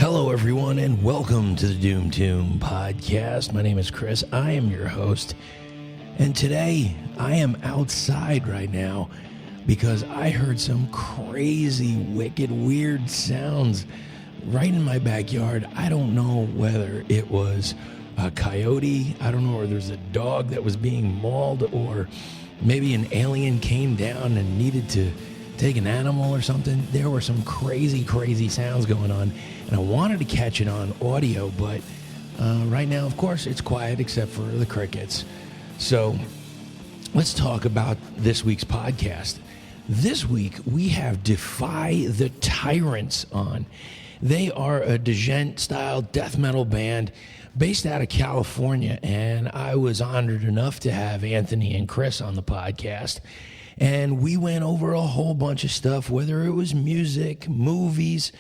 Hello, everyone, and welcome to the Doom Tomb podcast. My name is Chris. I am your host, and today I am outside right now because I heard some crazy, wicked, weird sounds right in my backyard. I don't know whether it was a coyote. I don't know whether there's a dog that was being mauled, or maybe an alien came down and needed to take an animal or something. There were some crazy, crazy sounds going on, and I wanted to catch it on audio, but right now, of course, it's quiet except for the crickets. So let's talk about this week's podcast. This week, we have Defy the Tyrants on. They are a djent-style death metal band based out of California, and I was honored enough to have Anthony and Chris on the podcast. And we went over a whole bunch of stuff, whether it was music, movies,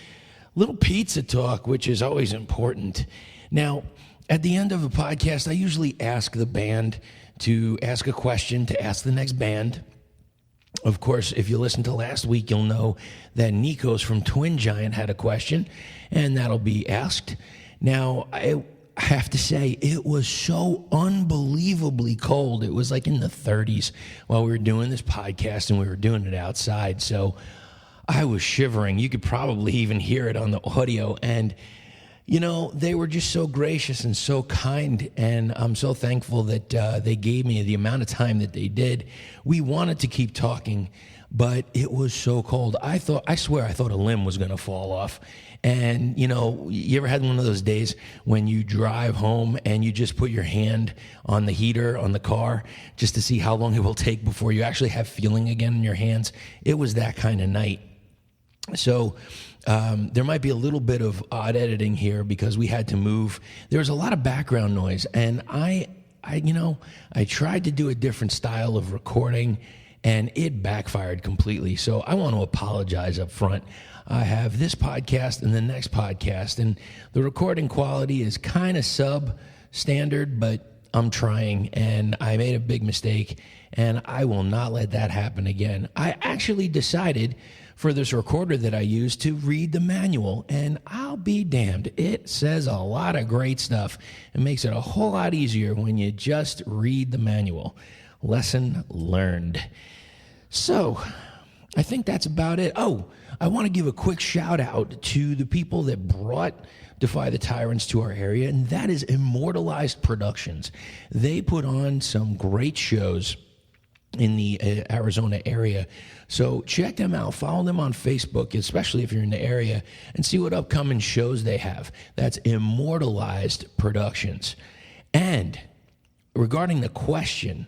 little pizza talk, which is always important. Now, at the end of a podcast, I usually ask the band to ask a question to ask the next band. Of course, if you listened to last week, you'll know that Nikos from Twin Giant had a question, and that'll be asked. Now, I have to say, it was so unbelievably cold. It was like in the 30s while we were doing this podcast, and we were doing it outside. So I was shivering. You could probably even hear it on the audio. And, you know, they were just so gracious and so kind. And I'm so thankful that they gave me the amount of time that they did. We wanted to keep talking, but it was so cold. I swear I thought a limb was going to fall off. And, you know, you ever had one of those days when you drive home and you just put your hand on the heater on the car just to see how long it will take before you actually have feeling again in your hands? It was that kind of night. So there might be a little bit of odd editing here because we had to move. There was a lot of background noise, and I tried to do a different style of recording, and it backfired completely. So I want to apologize up front. I have this podcast and the next podcast, and the recording quality is kind of substandard, but I'm trying, and I made a big mistake, and I will not let that happen again. I actually decided for this recorder that I use to read the manual, and I'll be damned. It says a lot of great stuff. It makes it a whole lot easier when you just read the manual. Lesson learned. So I think that's about it. Oh, I want to give a quick shout out to the people that brought Defy the Tyrants to our area, and that is Immortalized Productions. They put on some great shows in the Arizona area. So check them out. Follow them on Facebook, especially if you're in the area, and see what upcoming shows they have. That's Immortalized Productions. And regarding the question,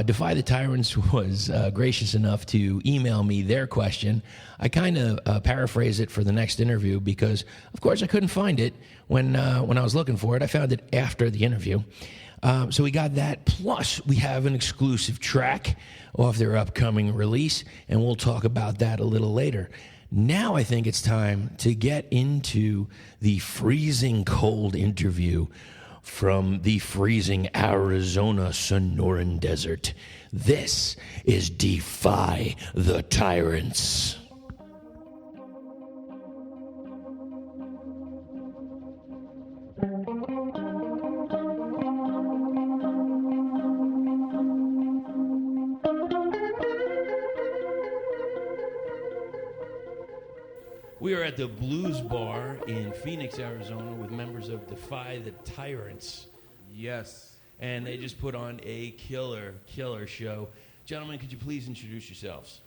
Defy the Tyrants was gracious enough to email me their question. I kind of paraphrase it for the next interview because, of course, I couldn't find it when I was looking for it. I found it after the interview. So we got that. Plus, we have an exclusive track off their upcoming release, and we'll talk about that a little later. Now I think it's time to get into the freezing cold interview from the freezing Arizona Sonoran Desert. This is Defy the Tyrants. We are at the Blues Bar in Phoenix, Arizona, with members of Defy the Tyrants. Yes. And they just put on a killer show. Gentlemen, could you please introduce yourselves?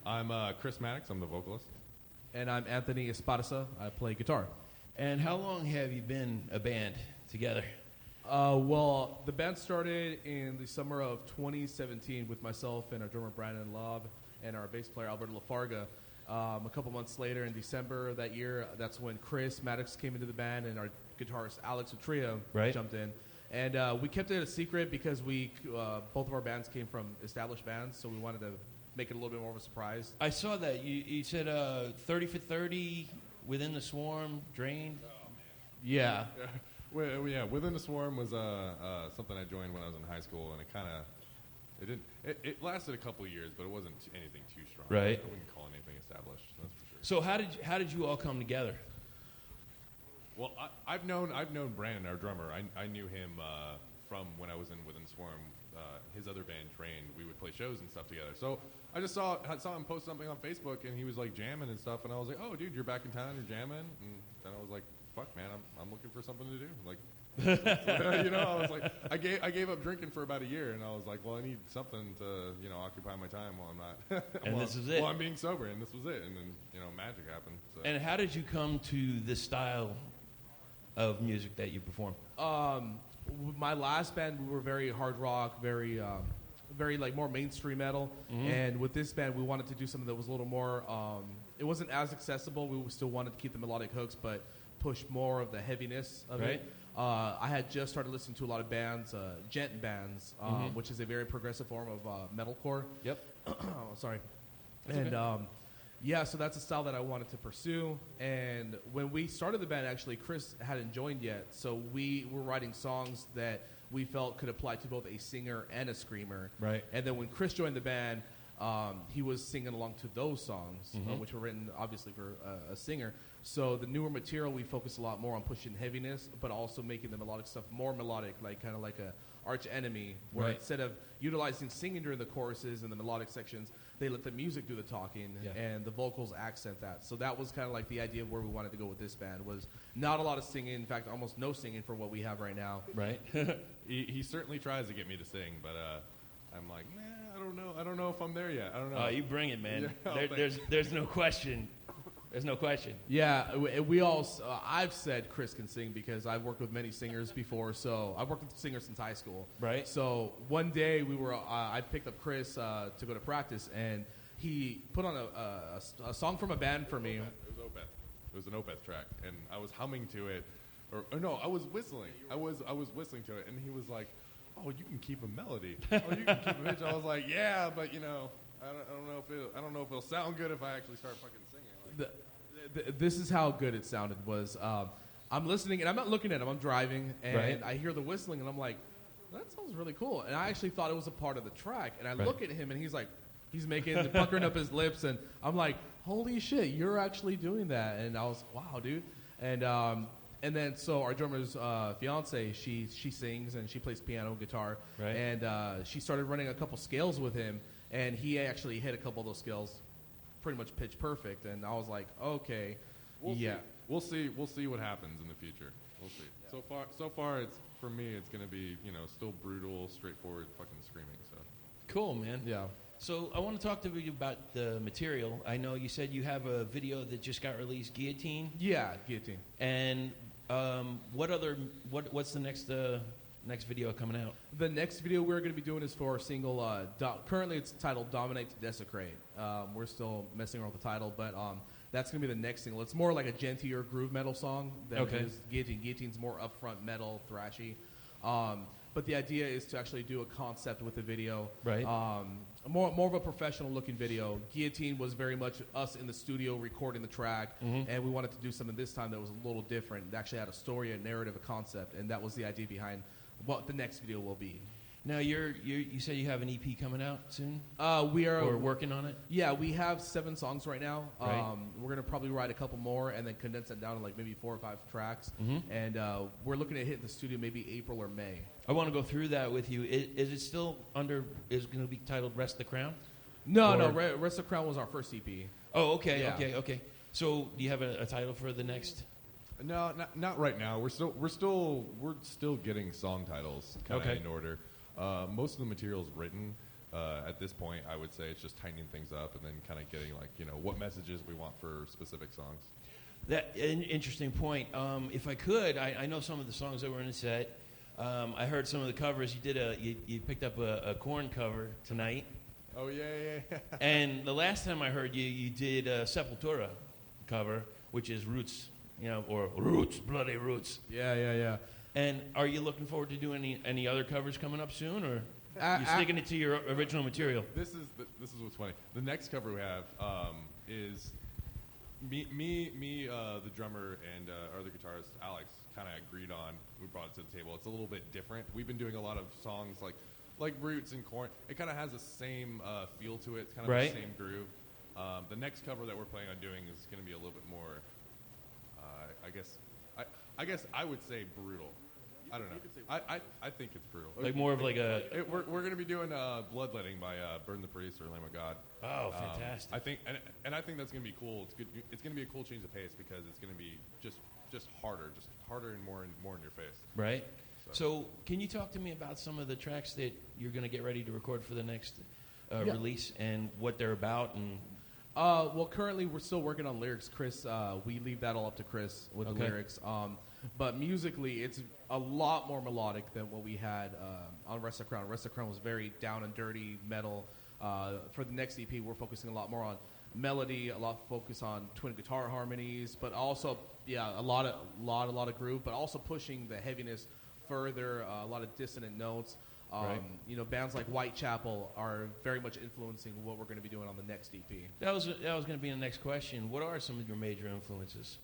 I'm Chris Maddox. I'm the vocalist. And I'm Anthony Espadasa. I play guitar. And how long have you been a band together? Well, the band started in the summer of 2017 with myself and our drummer Brandon Lobb and our bass player Alberto LaFarga. A couple months later, in December that year, that's when Chris Maddox came into the band and our guitarist Alex Utria jumped in. And we kept it a secret because both of our bands came from established bands, so we wanted to make it a little bit more of a surprise. I saw that. You said 30 for 30, Within the Swarm, Drained. Oh, man. Yeah. Yeah, Within the Swarm was something I joined when I was in high school, and it lasted a couple of years, but it wasn't anything too strong. Right. I wouldn't call it anything established, that's for sure. So how did you all come together? Well, I've known Brandon, our drummer. I knew him from when I was within Swarm. His other band, Trained, we would play shows and stuff together. So I just saw him post something on Facebook, and he was like jamming and stuff. And I was like, "Oh, dude, you're back in town. You're jamming." And then I was like, "Fuck, man, I'm looking for something to do." Like, I was like, I gave up drinking for about a year, and I was like, well, I need something to occupy my time while I'm not. And this is it. While I'm being sober, and this was it. And then magic happened. So. And how did you come to this style of music that you perform? My last band, we were very hard rock, very like more mainstream metal. Mm-hmm. And with this band, we wanted to do something that was a little more. It wasn't as accessible. We still wanted to keep the melodic hooks, but push more of the heaviness of it. I had just started listening to a lot of bands, gent bands, which is a very progressive form of metalcore. Yep. Sorry. That's and okay. yeah, so that's a style that I wanted to pursue. And when we started the band, actually, Chris hadn't joined yet, so we were writing songs that we felt could apply to both a singer and a screamer. Right. And then when Chris joined the band, he was singing along to those songs, which were written obviously for a singer. So the newer material, we focus a lot more on pushing heaviness, but also making the melodic stuff more melodic, like kind of like a Arch Enemy, where Right. instead of utilizing singing during the choruses and the melodic sections, they let the music do the talking, and the vocals accent that. So that was kind of like the idea of where we wanted to go with this band, was not a lot of singing, in fact, almost no singing for what we have right now. Right. He certainly tries to get me to sing, but I'm like, nah, I don't know if I'm there yet. I don't know. Oh, you bring it, man. Yeah, There's no question. There's no question. Yeah, we all. I've said Chris can sing because I've worked with many singers before. So I've worked with singers since high school. Right. So one day I picked up Chris to go to practice, and he put on a song from a band for me. It was Opeth. It was an Opeth track, and I was humming to it, or no, I was whistling. I was whistling to it, and he was like, "Oh, you can keep a melody. Oh, you can keep a pitch." I was like, "Yeah, but I don't know if it'll sound good if I actually start fucking singing." Like, This is how good it sounded. Was I'm listening and I'm not looking at him. I'm driving and I hear the whistling and I'm like, that sounds really cool. And I actually thought it was a part of the track. And I look at him and he's puckering up his lips and I'm like, holy shit, you're actually doing that. And I was, wow, dude. And then so our drummer's fiance, she sings and she plays piano and guitar. Right. And she started running a couple scales with him, and he actually hit a couple of those scales pretty much pitch perfect. And I was like, okay, we'll see what happens in the future. We'll see. Yeah. So far, it's for me, it's gonna be still brutal, straightforward, fucking screaming. So Cool, man. yeah. So I want to talk to you about the material. I know you said you have a video that just got released, Guillotine. Yeah, Guillotine. And what's the next video coming out? The next video we're going to be doing is for a single. Currently, it's titled "Dominate to Desecrate." We're still messing around with the title, but that's going to be the next single. It's more like a gentler groove metal song than it is Guillotine. Guillotine's more upfront metal, thrashy. But the idea is to actually do a concept with the video. Right. More of a professional looking video. Guillotine was very much us in the studio recording the track, and we wanted to do something this time that was a little different. It actually had a story, a narrative, a concept, and that was the idea behind what the next video will be. Now you say you have an EP coming out soon? We are or working on it? Yeah, we have 7 songs right now. Right. We're gonna probably write a couple more and then condense it down to like maybe 4 or 5 tracks. And we're looking to hit the studio maybe April or May. I want to go through that with you. Is it still is going to be titled Rest the Crown? No, Rest of Crown was our first EP. Oh, okay, Yeah. okay. So do you have a title for the next? No, not right now. We're still getting song titles kind of in order. Most of the material's written. At this point, I would say it's just tightening things up and then kind of getting what messages we want for specific songs. That an interesting point. If I could, I know some of the songs that were in the set. I heard some of the covers. You picked up a Korn cover tonight. Oh yeah. And the last time I heard you did a Sepultura cover, which is Roots, or Roots, Bloody Roots. Yeah. And are you looking forward to doing any other covers coming up soon, or you sticking it to your original material? This is what's funny. The next cover we have is me, the drummer, and our other guitarist Alex kind of agreed on. We brought it to the table. It's a little bit different. We've been doing a lot of songs like Roots and Korn. It kind of has the same feel to it. It's kind of the same groove. The next cover that we're planning on doing is going to be a little bit more. I guess I guess I would say brutal. I don't know. I think it's brutal. Like more of like a... We're going to be doing Bloodletting by Burn the Priest or Lamb of God. Oh, fantastic. I think, and I think that's going to be cool. It's good. It's going to be a cool change of pace because it's going to be just harder and more in your face. Right. So can you talk to me about some of the tracks that you're going to get ready to record for the next release and what they're about? And well, currently we're still working on lyrics. Chris, we leave that all up to Chris with the lyrics. But musically, it's a lot more melodic than what we had on Rest of Crown. Rest of Crown was very down and dirty metal. For the next EP, we're focusing a lot more on melody, a lot of focus on twin guitar harmonies, but also, a lot of groove, but also pushing the heaviness further, a lot of dissonant notes. You know, bands like Whitechapel are very much influencing what we're going to be doing on the next EP. That was going to be the next question. What are some of your major influences?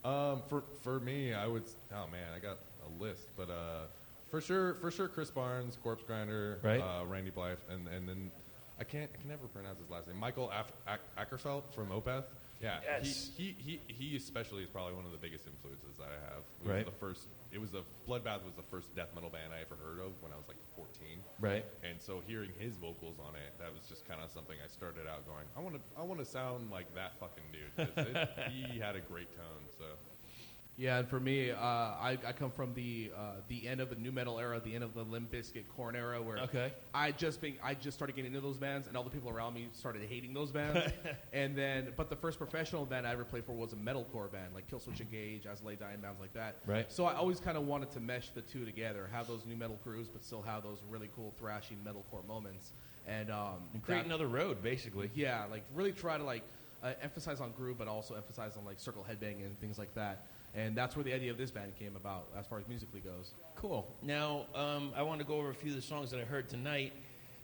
For me, I would. Oh man, I got a list, but for sure, Chris Barnes, Corpse Grinder, Randy Blythe, and then I can never pronounce his last name. Michael Ackerfeld from Opeth. Yeah, yes. He especially is probably one of the biggest influences that I have. It was Bloodbath was the first death metal band I ever heard of when I was like 14. Right. And so hearing his vocals on it, that was just kind of something I started out going, I want to sound like that fucking dude. 'Cause he had a great tone. So. Yeah, and for me, I come from the end of the new metal era, the end of the Limp Bizkit Korn era, where I just started getting into those bands, and all the people around me started hating those bands. But the first professional band I ever played for was a metalcore band, like Killswitch Engage, As Lay Dying, bands like that. Right. So I always kind of wanted to mesh the two together, have those new metal grooves, but still have those really cool thrashy metalcore moments, and create another road, basically. Yeah, like really try to emphasize on groove, but also emphasize on like circle headbanging and things like that. And that's where the idea of this band came about, as far as musically goes. Cool. Now, I want to go over a few of the songs that I heard tonight.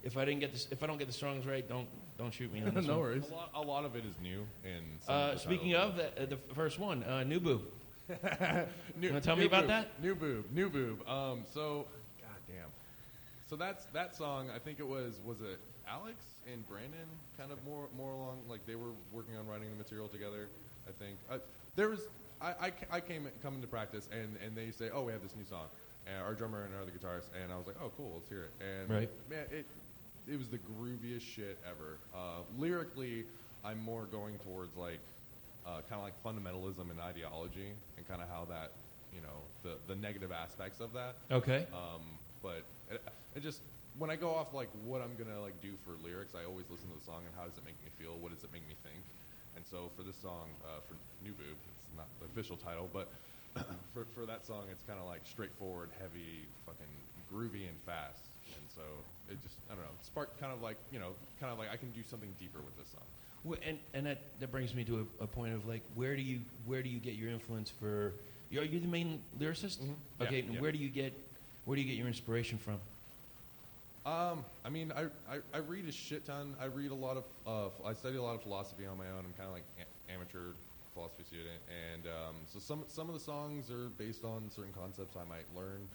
If I don't get the songs right, don't shoot me on this. No worries. A lot of it is new. And speaking of the first one, New Boob. You want to tell me about that? New Boob. So, goddamn. So that song. I think it was it Alex and Brandon, kind of more along, like they were working on writing the material together. I think there was. I come into practice and they say, oh, we have this new song, and our drummer and our other guitarist, and I was like, oh, cool, let's hear it. And man, it was the grooviest shit ever. Lyrically, I'm more going towards like kind of like fundamentalism and ideology, and kind of how that, you know, the negative aspects of that. Okay. But it just, when I go off like what I'm gonna like do for lyrics, I always listen to the song and how does it make me feel? What does it make me think? And so for this song, for New Boob, it's not the official title, but for that song, it's kind of like straightforward, heavy, fucking groovy and fast. And so it just, I don't know, sparked kind of like, you know, kind of like I can do something deeper with this song. Well, and that brings me to a point of like, where do you get your influence for? Are you the main lyricist? Mm-hmm. Okay, yeah. Where do you get your inspiration from? I mean, I read a shit ton. I read a lot of, I study a lot of philosophy on my own. I'm kind of like amateur philosophy student, and so some of the songs are based on certain concepts I might learn.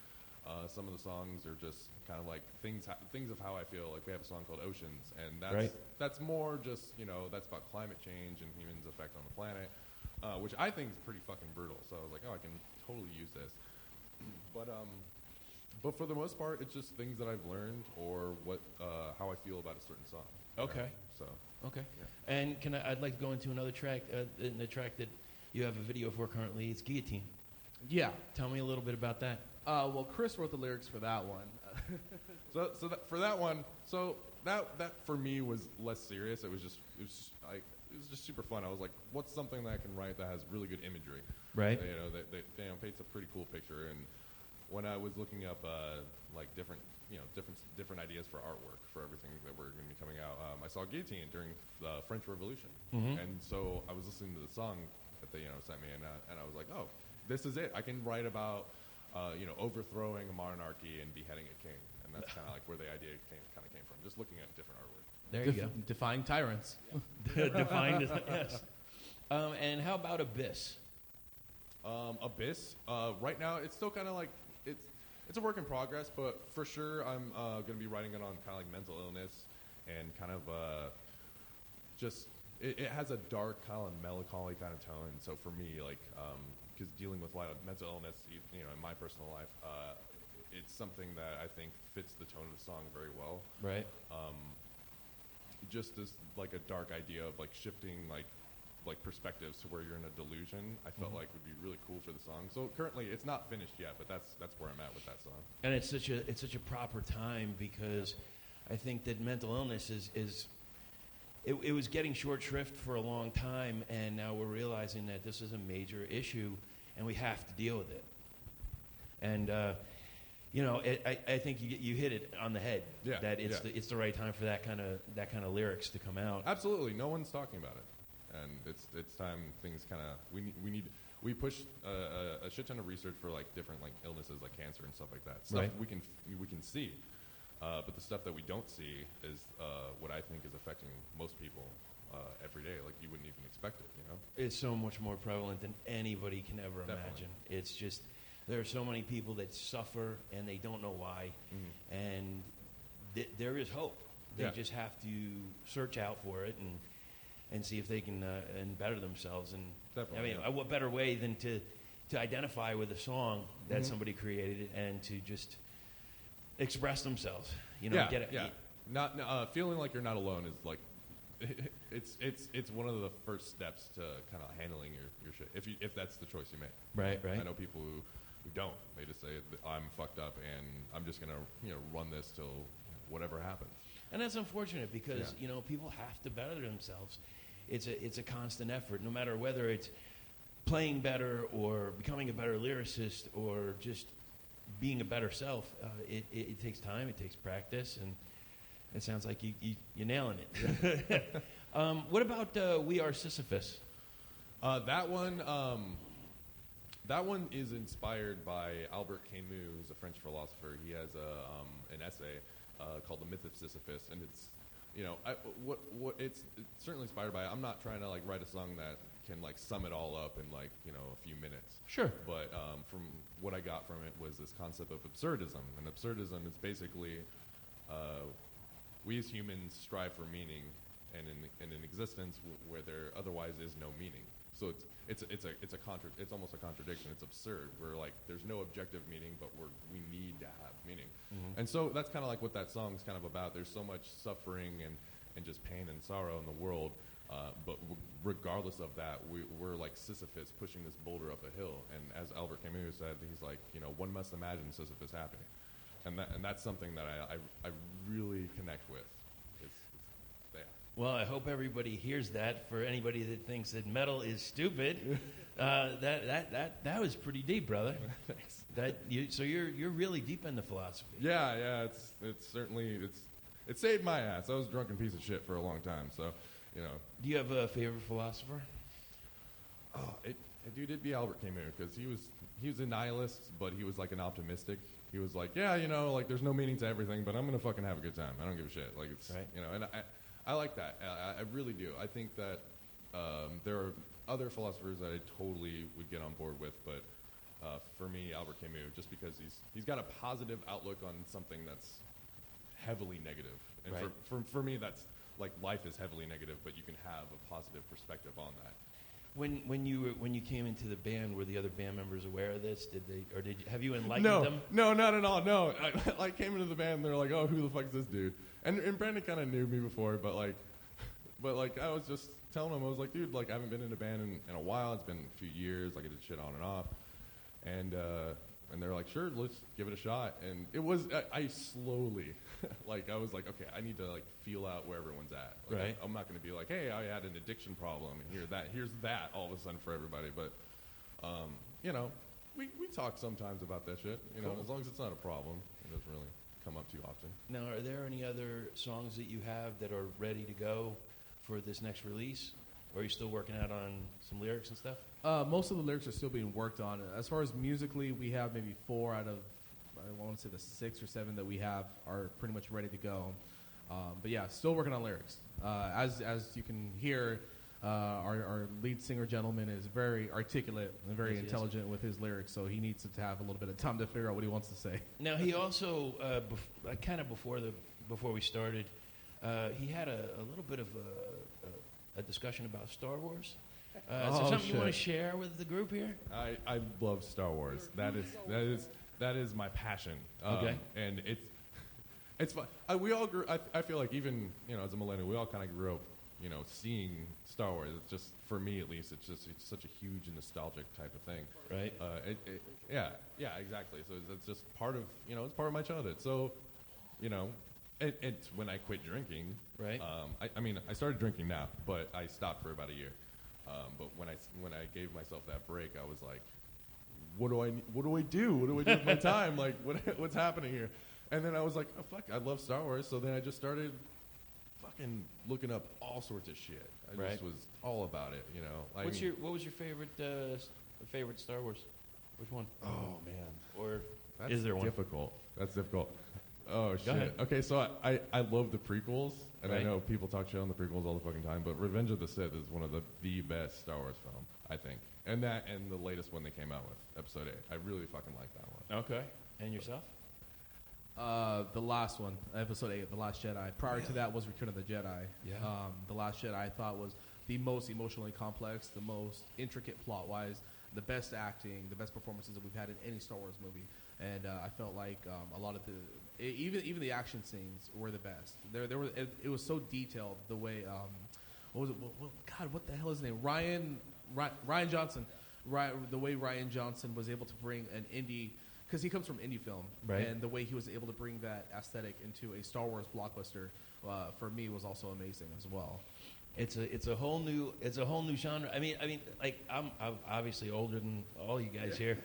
Some of the songs are just kind of like things of how I feel. Like we have a song called Oceans, and that's more just, you know, that's about climate change and humans' effect on the planet, which I think is pretty fucking brutal. So I was like, oh, I can totally use this. But for the most part, it's just things that I've learned or how I feel about a certain song. Okay. Okay. Yeah. And I'd like to go into another track, the track that you have a video for currently. It's Guillotine. Yeah. Tell me a little bit about that. Well, Chris wrote the lyrics for that one. For that one, that for me was less serious. It was just super fun. I was like, what's something that I can write that has really good imagery? Right. You know, that paints a pretty cool picture. And when I was looking up like different ideas for artwork for everything that were going to be coming out, I saw Guillotine during the French Revolution, and so I was listening to the song that they sent me, and I was like, oh, this is it. I can write about overthrowing a monarchy and beheading a king, and that's kind of like where the idea came from. Just looking at different artwork. There you go. Defying Tyrants. Defying, yes. And how about Abyss? Abyss. Right now, it's still kind of like it's a work in progress, but for sure, I'm going to be writing it on kind of like mental illness and kind of just it has a dark kind of melancholy kind of tone. So for me, like, because dealing with a lot of mental illness, you know, in my personal life, it's something that I think fits the tone of the song very well. Right. Just as like a dark idea of like shifting like perspectives to where you're in a delusion, I felt like would be really cool for the song. So currently it's not finished yet, but that's where I'm at with that song. And it's such a proper time because I think that mental illness it was getting short shrift for a long time, and now we're realizing that this is a major issue and we have to deal with it. And you know, I think you hit it on the head. Yeah, that it's the right time for that kind of lyrics to come out. Absolutely, no one's talking about it, and it's time things kind of we push a shit ton of research for like different like illnesses like cancer and stuff like that. Stuff we can see, but the stuff that we don't see is what I think is affecting most people every day. Like you wouldn't even expect it. You know, it's so much more prevalent than anybody can ever imagine. It's just. There are so many people that suffer and they don't know why, and there is hope. They just have to search out for it and see if they can and better themselves. And definitely, I mean, what better way than to identify with a song that somebody created and to just express themselves. You know, Not feeling like you're not alone is like it's one of the first steps to kind of handling your shit if that's the choice you make. Right. I know people who don't. They just say, I'm fucked up and I'm just going to run this till whatever happens. And that's unfortunate because, you know, people have to better themselves. It's a constant effort, no matter whether it's playing better or becoming a better lyricist or just being a better self. It takes time, it takes practice, and it sounds like you're nailing it. What about We Are Sisyphus? That one is inspired by Albert Camus, who's a French philosopher. He has an essay called The Myth of Sisyphus, and it's, you know, it's certainly inspired by it. I'm not trying to like write a song that can like sum it all up in like, you know, a few minutes. Sure. But from what I got from it was this concept of absurdism, and absurdism is basically we as humans strive for meaning, and in an existence where there otherwise is no meaning. So it's almost a contradiction. It's absurd. We're like, there's no objective meaning, but we need to have meaning. And so that's kind of like what that song's kind of about. There's so much suffering and just pain and sorrow in the world, but regardless of that, we're like Sisyphus pushing this boulder up a hill. And as Albert Camus said, he's like, you know, one must imagine Sisyphus happy, and that's something that I really connect with. Well, I hope everybody hears that. For anybody that thinks that metal is stupid, that was pretty deep, brother. Thanks. So you're really deep into philosophy. Yeah. It's certainly it saved my ass. I was a drunken piece of shit for a long time. So, you know. Do you have a favorite philosopher? Oh, it'd be Albert Camus, because he was a nihilist, but he was like an optimistic. He was like, yeah, you know, like there's no meaning to everything, but I'm gonna fucking have a good time. I don't give a shit. Like it's right. You know, and I like that. I really do. I think that there are other philosophers that I totally would get on board with, but for me, Albert Camus, just because he's got a positive outlook on something that's heavily negative. And right. for me, that's like life is heavily negative, but you can have a positive perspective on that. When you came into the band, were the other band members aware of this? Have you enlightened them? No, not at all. No, I came into the band, and they're like, "Oh, who the fuck is this dude?" And Brandon kind of knew me before, but I was just telling him, I was like, "Dude, like I haven't been in a band in a while. It's been a few years. Like I did shit on and off," and they're like, "Sure, let's give it a shot." And it was I slowly, like I was like, "Okay, I need to like feel out where everyone's at." Like, right. I'm not going to be like, "Hey, I had an addiction problem, and here's that all of a sudden for everybody." But you know, we talk sometimes about that shit. You know, as long as it's not a problem, it doesn't really come up too often. Now, are there any other songs that you have that are ready to go for this next release? Or are you still working out on some lyrics and stuff? Most of the lyrics are still being worked on. As far as musically, we have maybe 4 out of, I want to say the 6 or 7 that we have are pretty much ready to go. But yeah, still working on lyrics. As you can hear, our lead singer gentleman is very articulate and very intelligent with his lyrics, so he needs to have a little bit of time to figure out what he wants to say. Now, he also, kind of before we started, he had a little bit of a discussion about Star Wars. Is there something you want to share with the group here? I love Star Wars. That is my passion. Okay. And it's fun. We all grew. I feel like even as a millennial, we all kind of grew up seeing Star Wars. It's just, for me at least, it's such a huge and nostalgic type of thing. Right. Yeah, exactly. So it's just part of it's part of my childhood. So and when I quit drinking, right. I mean I started drinking now, but I stopped for about a year. But when I gave myself that break, I was like, what do I do? What do I do with my time? Like what's happening here? And then I was like, oh fuck, I love Star Wars. So then I just started fucking looking up all sorts of shit. I just was all about it, What was your favorite Star Wars? Which one? Oh man. Or That's is there one? difficult. That's difficult. Oh shit. ahead. Okay, so I love the prequels, and I Right. know people talk shit on the prequels all the fucking time, but Revenge of the Sith is one of the best Star Wars film, I think. And the latest one they came out with, Episode 8. I really fucking like that one. Okay. And yourself? The last one, Episode 8, The Last Jedi. Prior to that was Return of the Jedi. Yeah. The Last Jedi I thought was the most emotionally complex, the most intricate plot-wise, the best acting, the best performances that we've had in any Star Wars movie. And I felt like a lot of even the action scenes were the best. It was so detailed the way what was it? God, what the hell is his name? Ryan Johnson. The way Ryan Johnson was able to bring an indie, because he comes from indie film, right. And the way he was able to bring that aesthetic into a Star Wars blockbuster for me was also amazing as well. It's a whole new genre. I mean, like I'm obviously older than all you guys here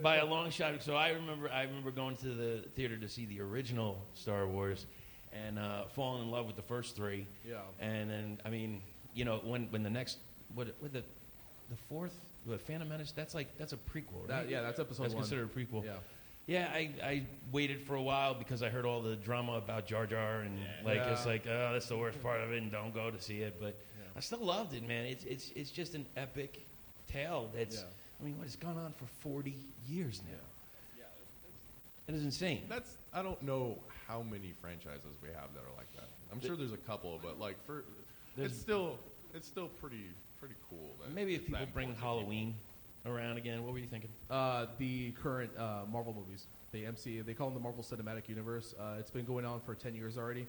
by a long shot. So I remember going to the theater to see the original Star Wars and falling in love with the first three. Yeah. And then when the next the fourth, the Phantom Menace, that's a prequel, right? That's episode 1. That's considered a prequel. Yeah. Yeah, I waited for a while because I heard all the drama about Jar Jar and it's like, oh, that's the worst part of it and don't go to see it. But I still loved it, man. It's just an epic tale that's, it's gone on for 40 years now. Yeah. It is insane. I don't know how many franchises we have that are like that. I'm sure there's a couple, but like it's still pretty cool. Maybe if people bring Halloween around again. What were you thinking? The current Marvel movies, the MCU, they call them the Marvel Cinematic Universe. It's been going on for 10 years already.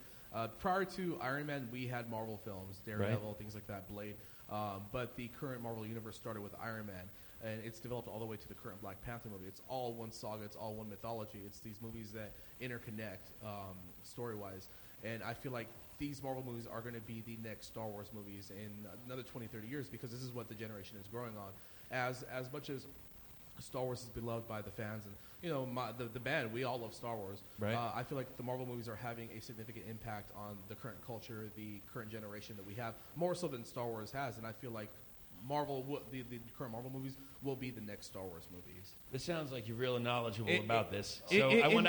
Prior to Iron Man, we had Marvel films, Daredevil, things like that, Blade. But the current Marvel Universe started with Iron Man, and it's developed all the way to the current Black Panther movie. It's all one saga. It's all one mythology. It's these movies that interconnect story-wise. And I feel like these Marvel movies are going to be the next Star Wars movies in another 20, 30 years because this is what the generation is growing on. As much as Star Wars is beloved by the fans and the band, we all love Star Wars. Right. I feel like the Marvel movies are having a significant impact on the current culture, the current generation that we have, more so than Star Wars has. And I feel like the current Marvel movies will be the next Star Wars movies. This sounds like you're really knowledgeable about this. So I know we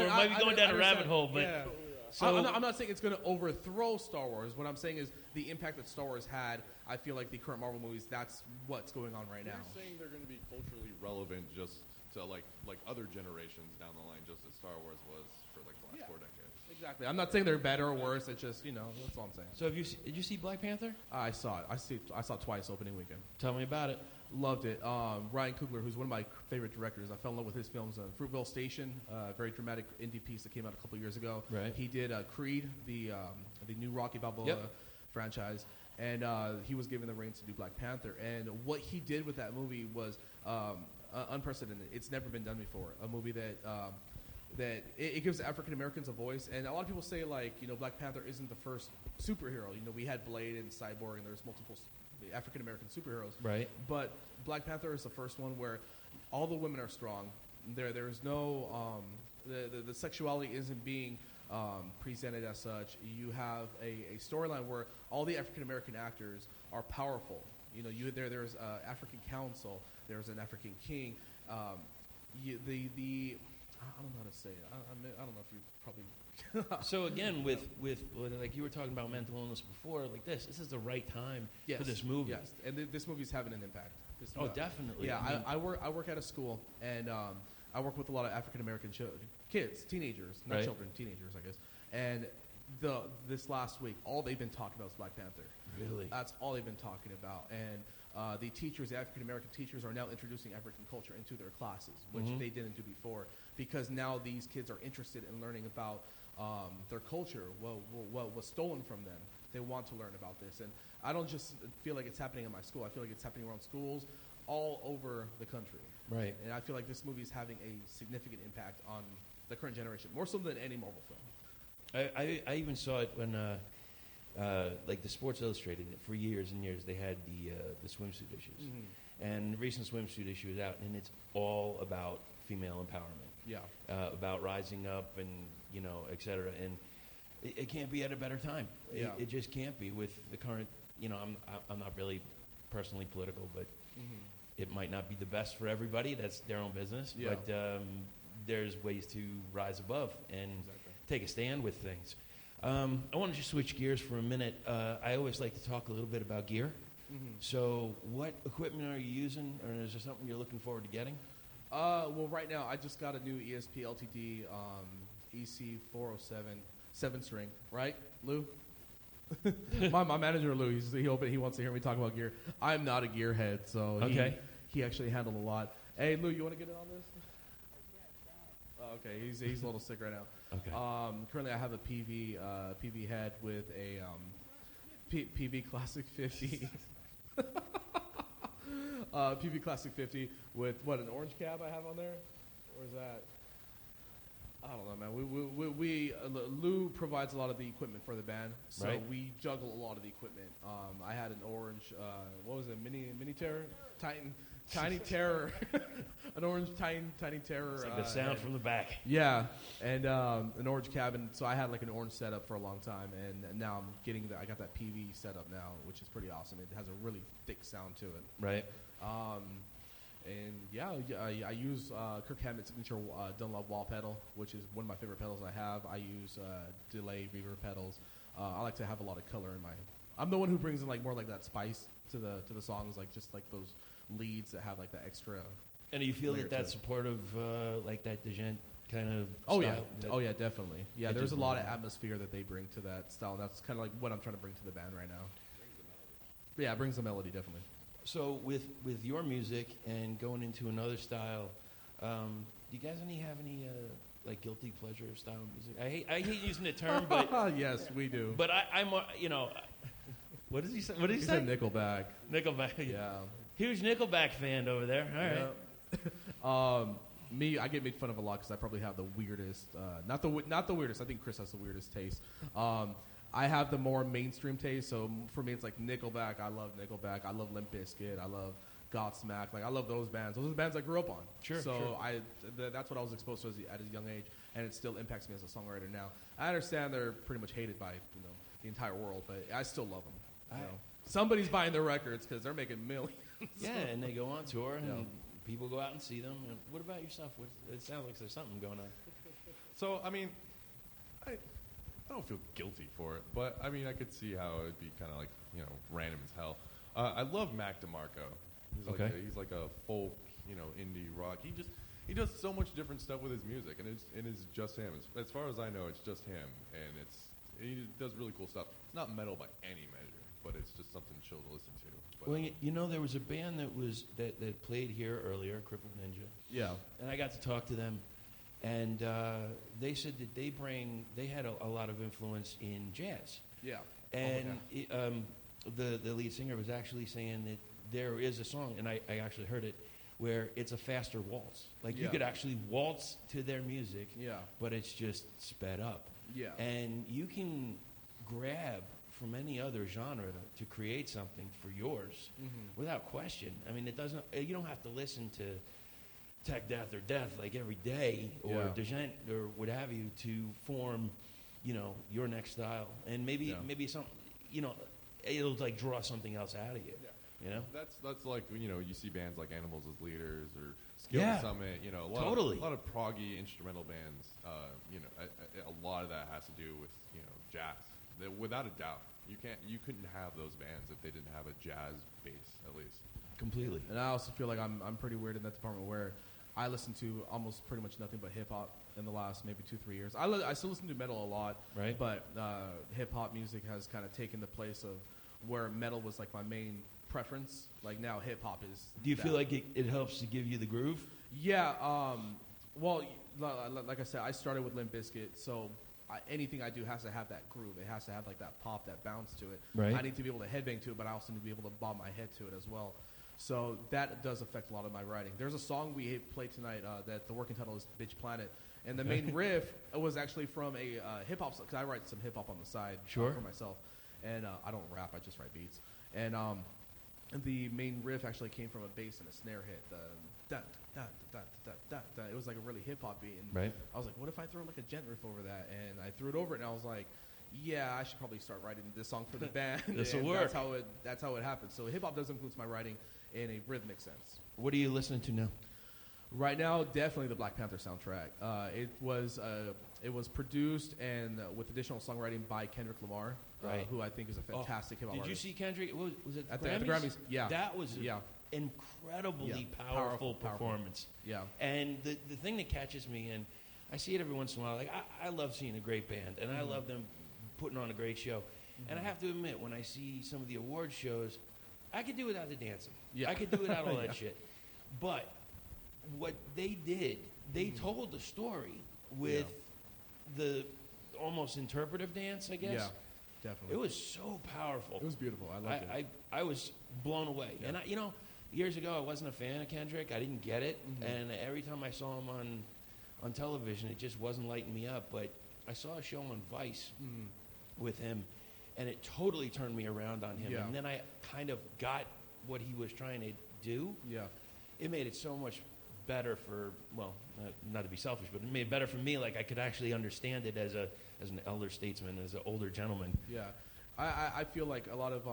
might be going down a rabbit hole, but. Yeah. So I'm not saying it's going to overthrow Star Wars. What I'm saying is the impact that Star Wars had. I feel like the current Marvel movies, that's what's going on right now. You're saying they're going to be culturally relevant just to like other generations down the line, just as Star Wars was for like the last 4 decades. Exactly. I'm not saying they're better or worse. It's just that's all I'm saying. So did you see Black Panther? I saw it. I saw it twice opening weekend. Tell me about it. Loved it. Ryan Coogler, who's one of my favorite directors, I fell in love with his films. Fruitvale Station, very dramatic indie piece that came out a couple years ago. Right. He did Creed, the new Rocky Balboa franchise, and he was given the reins to do Black Panther. And what he did with that movie was unprecedented. It's never been done before. A movie that it gives African Americans a voice. And a lot of people say Black Panther isn't the first superhero. We had Blade and Cyborg, and there's multiple African American superheroes. Right. But Black Panther is the first one where all the women are strong. There is no the sexuality isn't being presented as such. You have a storyline where all the African American actors are powerful. There's African council. There's an African king. I don't know how to say it. I don't know if you probably. So again, with like you were talking about mental illness before, like this is the right time for this movie. Yes, and this movie's having an impact. Definitely. Yeah, I work at a school, and I work with a lot of African American kids, teenagers, not children, teenagers, I guess. And this last week, all they've been talking about is Black Panther. Really? That's all they've been talking about. And the teachers, the African-American teachers, are now introducing African culture into their classes, which they didn't do before, because now these kids are interested in learning about their culture, what was stolen from them. They want to learn about this. And I don't just feel like it's happening in my school. I feel like it's happening around schools all over the country. Right. And I feel like this movie is having a significant impact on the current generation, more so than any Marvel film. I even saw it when, like the Sports Illustrated, for years and years, they had the swimsuit issues. And the recent swimsuit issue is out, and it's all about female empowerment. Yeah. About rising up and, et cetera. And it can't be at a better time. Yeah. It just can't be with the current, I'm not really personally political, but it might not be the best for everybody. That's their own business. Yeah. But there's ways to rise above and take a stand with things. I want to just switch gears for a minute. I always like to talk a little bit about gear. So what equipment are you using, or is there something you're looking forward to getting? Well, right now, I just got a new ESP LTD EC 407 7-string, right, Lou? my manager, Lou, he wants to hear me talk about gear. I'm not a gearhead, so he actually handled a lot. Hey, Lou, you want to get in on this? Okay, he's a little sick right now. Okay. Currently, I have a PV head with a PV Classic 50. PV Classic 50 with an orange cab I have on there, or is that? I don't know, man. We Lou provides a lot of the equipment for the band, so we juggle a lot of the equipment. I had an orange, what was it, mini Terror, Tiny Terror, an orange Tiny Terror. It's like the sound from the back. Yeah, and an orange cabin. So I had like an orange setup for a long time, and now I'm getting I got that PV setup now, which is pretty awesome. It has a really thick sound to it. Right. And yeah, I use Kirk Hammett's signature Dunlop wall pedal, which is one of my favorite pedals I have. I use delay reverb pedals. I like to have a lot of color in my. I'm the one who brings in like more like that spice to the songs, like just like those leads that have like that extra. And do you feel that that's supportive, like that DeGent kind of oh style? Yeah, definitely. Yeah, there's a lot of atmosphere that they bring to that style. That's kind of like what I'm trying to bring to the band right now. Yeah, it brings the melody, definitely. So with your music and going into another style, do you guys have any like guilty pleasure style music? I hate using the term, but yes, we do. But I'm what did he say? What did he say? Said Nickelback. Nickelback. Yeah. Huge Nickelback fan over there. All right. Me, I get made fun of a lot because I probably have the weirdest. Not the weirdest. I think Chris has the weirdest taste. I have the more mainstream taste. So for me, it's like Nickelback. I love Nickelback. I love Limp Bizkit. I love Godsmack. Like I love those bands. Those are the bands I grew up on. Sure. So that's what I was exposed to at a young age, and it still impacts me as a songwriter now. I understand they're pretty much hated by the entire world, but I still love them. Somebody's buying their records because they're making millions. Yeah, and they go on tour, and people go out and see them. And what about yourself? It sounds like there's something going on. So, I mean, I don't feel guilty for it, but, I mean, I could see how it would be kind of like, random as hell. I love Mac DeMarco. He's like a folk, indie rock. He does so much different stuff with his music, and it's just him. As far as I know, it's just him, and he does really cool stuff. It's not metal by any measure, but it's just something chill to listen to. But, well, there was a band that played here earlier, Crippled Ninja. Yeah. And I got to talk to them, and they said that they had a lot of influence in jazz. Yeah. And the lead singer was actually saying that there is a song, and I actually heard it, where it's a faster waltz. Like you could actually waltz to their music, but it's just sped up. Yeah. And you can grab from any other genre to create something for yours without question. I mean, you don't have to listen to Tech Death or Death like every day or DeGent or what have you to form, your next style. And maybe some, it'll like draw something else out of you. Yeah. That's like you see bands like Animals as Leaders or Skill Summit. A lot of proggy instrumental bands. A lot of that has to do with jazz. Without a doubt, you couldn't have those bands if they didn't have a jazz base at least. Completely. And I also feel like I'm pretty weird in that department where I listen to almost pretty much nothing but hip hop in the last maybe 2-3 years. I still listen to metal a lot, right? But hip hop music has kind of taken the place of where metal was like my main preference. Like now, hip hop is. Do you feel like it helps to give you the groove? Yeah. Well, like I said, I started with Limp Bizkit, so anything I do has to have that groove. It has to have like that pop, that bounce to it. Right. I need to be able to headbang to it, but I also need to be able to bob my head to it as well. So that does affect a lot of my writing. There's a song we played tonight that the working title is Bitch Planet. And the main riff was actually from a hip-hop, because I write some hip-hop on the side for myself. And I don't rap, I just write beats. And the main riff actually came from a bass and a snare hit. It was like a really hip-hop beat. And I was like, what if I throw like a gent riff over that? And I threw it over it, and I was like, yeah, I should probably start writing this song for the band. This will work. That's how it happened. So hip-hop does influence my writing in a rhythmic sense. What are you listening to now? Right now, definitely the Black Panther soundtrack. It was produced and with additional songwriting by Kendrick Lamar, who I think is a fantastic hip hop artist. Did you see Kendrick? Was it at the Grammys? Yeah, that was an incredibly powerful performance. Yeah, and the thing that catches me, and I see it every once in a while. Like I love seeing a great band, and I love them putting on a great show. And I have to admit, when I see some of the award shows, I could do without the dancing. Yeah. I could do without all that shit. But what they did, they told the story with the almost interpretive dance, I guess. Yeah, definitely. It was so powerful. It was beautiful. I loved it. I was blown away. Yeah. And years ago, I wasn't a fan of Kendrick. I didn't get it. And every time I saw him on television, it just wasn't lighting me up. But I saw a show on Vice with him, and it totally turned me around on him. Yeah. And then I kind of got what he was trying to do. Yeah. It made it so much better for, well, not to be selfish, but it made it better for me. Like I could actually understand it as an elder statesman, as an older gentleman. Yeah. I feel like a lot of,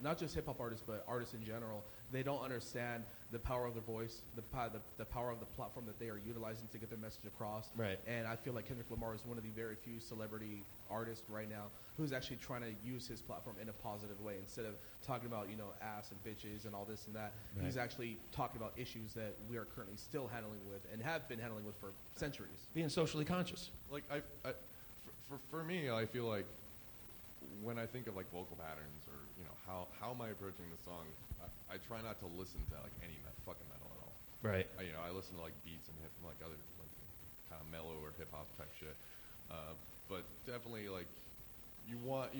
not just hip-hop artists, but artists in general, they don't understand the power of their voice, the power of the platform that they are utilizing to get their message across. Right. And I feel like Kendrick Lamar is one of the very few celebrity artists right now who's actually trying to use his platform in a positive way. Instead of talking about, ass and bitches and all this and that, he's actually talking about issues that we are currently still handling with and have been handling with for centuries. Being socially conscious. Like for me, I feel like when I think of like vocal patterns or how am I approaching the song, I try not to listen to like any fucking metal at all. Right. I listen to like beats and like other like kind of mellow or hip hop type shit. But definitely like you want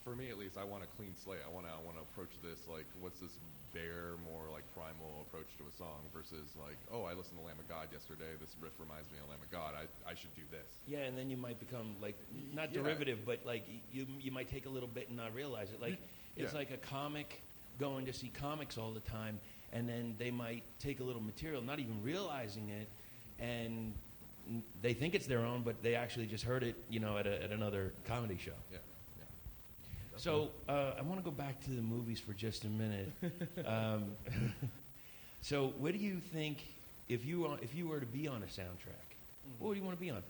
for me at least, I want a clean slate. I want to approach this like what's this bare, more like primal approach to a song versus like, oh, I listened to Lamb of God yesterday. This riff reminds me of Lamb of God. I should do this. Yeah, and then you might become like not derivative, but like you might take a little bit and not realize it. Like it's like a comic going to see comics all the time, and then they might take a little material, not even realizing it, and they think it's their own, but they actually just heard it, at another comedy show. Yeah. So I want to go back to the movies for just a minute. So what do you think if you were to be on a soundtrack? What would you want to be on?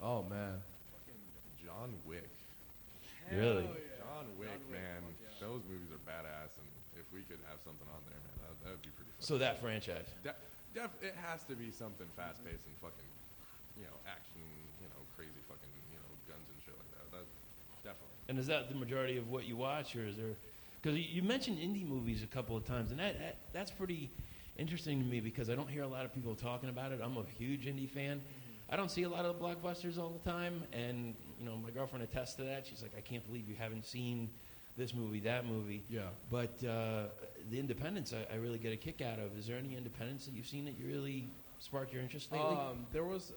Oh man, fucking John Wick. Really? John Wick, man. Those movies are badass, and if we could have something on there, man, that would be pretty fun. So that franchise. It has to be something fast-paced and fucking, action, crazy fucking, guns and shit like that. That definitely. And is that the majority of what you watch, or is there? Because you mentioned indie movies a couple of times, and that's pretty interesting to me because I don't hear a lot of people talking about it. I'm a huge indie fan. I don't see a lot of the blockbusters all the time, and my girlfriend attests to that. She's like, I can't believe you haven't seen this movie, that movie. Yeah. But the independents, I really get a kick out of. Is there any independents that you've seen that you really sparked your interest lately? There was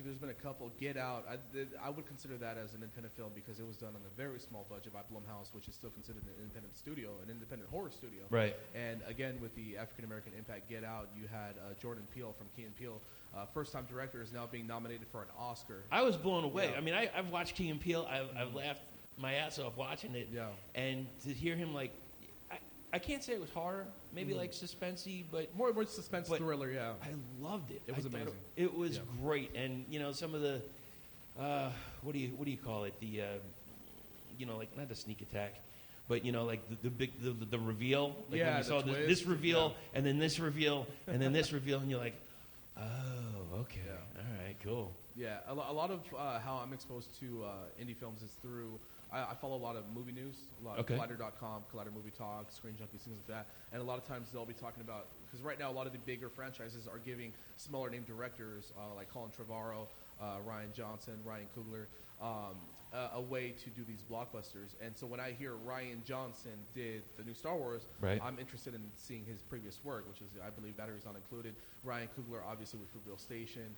there's been a couple. Get Out. I would consider that as an independent film because it was done on a very small budget by Blumhouse, which is still considered an independent studio, an independent horror studio. Right. And again, with the African American impact, Get Out, you had Jordan Peele from Key and Peele. First-time director is now being nominated for an Oscar. I was blown away. Yeah. I mean, I've watched Key and Peele. I've laughed my ass off watching it. Yeah. And to hear him I can't say it was horror, maybe like suspensey, but more suspense thriller. Yeah. I loved it. It was amazing. It was great, and some of the what do you call it? The like not the sneak attack, but like the big the reveal. Like when you saw this reveal and then this reveal and then this reveal, and you're like, Oh, okay. Yeah. All right, cool. Yeah, a lot of how I'm exposed to indie films is through. I follow a lot of movie news, a lot of Collider.com, Collider Movie Talk, Screen Junkies, things like that. And a lot of times they'll be talking about, because right now a lot of the bigger franchises are giving smaller name directors like Colin Trevorrow, Ryan Johnson, Ryan Coogler, a way to do these blockbusters. And so when I hear Ryan Johnson did the new Star Wars, I'm interested in seeing his previous work, which is, I believe, Batteries Not Included. Ryan Coogler, obviously, with Fruitvale Station.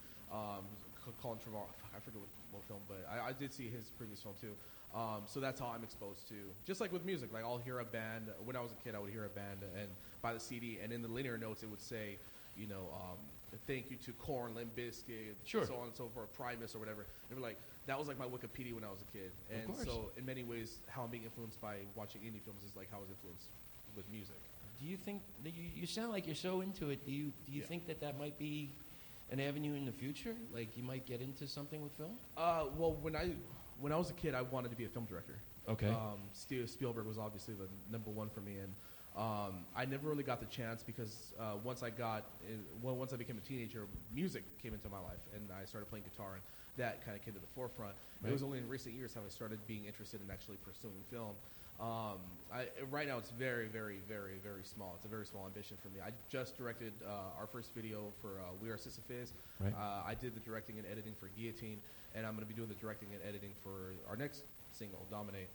Colin Trevorrow, I forget what film, but I did see his previous film, too. So that's how I'm exposed to, just like with music. Like I'll hear a band, when I was a kid, I would hear a band and buy the CD, and in the linear notes it would say, you know, thank you to Korn, Limp Bizkit, so on and so forth, Primus or whatever. And we're like, that was like my Wikipedia when I was a kid. And so in many ways, how I'm being influenced by watching indie films is like how I was influenced with music. Do you think that you sound like you're so into it? Do you think that might be an avenue in the future? Like you might get into something with film? Well, when I was a kid, I wanted to be a film director. Okay. Spielberg was obviously the number one for me, and I never really got the chance because once I became a teenager, music came into my life, and I started playing guitar, and that kind of came to the forefront. It was only in recent years how I started being interested in actually pursuing film. Right now, it's very, very, very, very small. It's a very small ambition for me. I just directed our first video for We Are Sisyphus. I did the directing and editing for Guillotine, and I'm going to be doing the directing and editing for our next single, Dominate.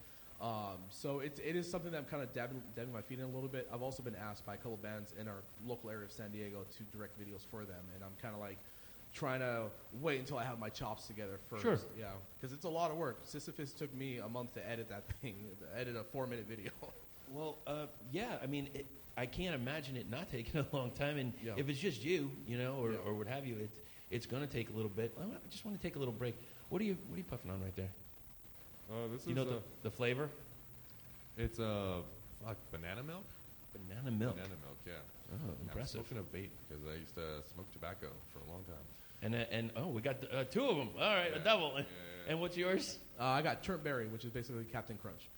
So it is something that I'm kind of dabbing my feet in a little bit. I've also been asked by a couple bands in our local area of San Diego to direct videos for them, and I'm kind of like trying to wait until I have my chops together first. Sure. Yeah, because it's a lot of work. Sisyphus took me a month to edit that thing, to edit a 4-minute video. Well, yeah, I mean, I can't imagine it not taking a long time, and if it's just you, you know, or what have you, it's going to take a little bit. I just want to take a little break. What are you puffing on right there? This you is know the flavor? It's banana milk. Banana milk. Banana milk, yeah. Oh, impressive. I'm smoking a vape because I used to smoke tobacco for a long time. And we got two of them. All right, a double. Yeah. And what's yours? I got Turnt Berry, which is basically Captain Crunch.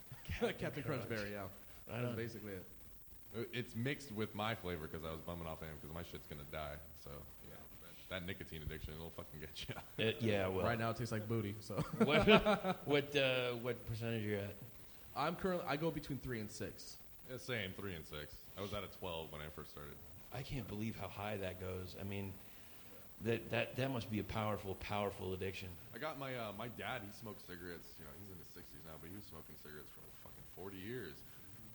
Captain Crunch Berry, yeah. That's basically it. It's mixed with my flavor because I was bumming off him because my shit's gonna die. So yeah, that nicotine addiction, it'll fucking get you. Yeah, well. Right now it tastes like booty. So. What percentage are you at? I go between 3 and 6. Yeah, same, 3 and 6. I was at a 12 when I first started. I can't believe how high that goes. I mean, that must be a powerful addiction. I got my dad. He smokes cigarettes. You know, he's in his 60s now, but he was smoking cigarettes for like fucking 40 years.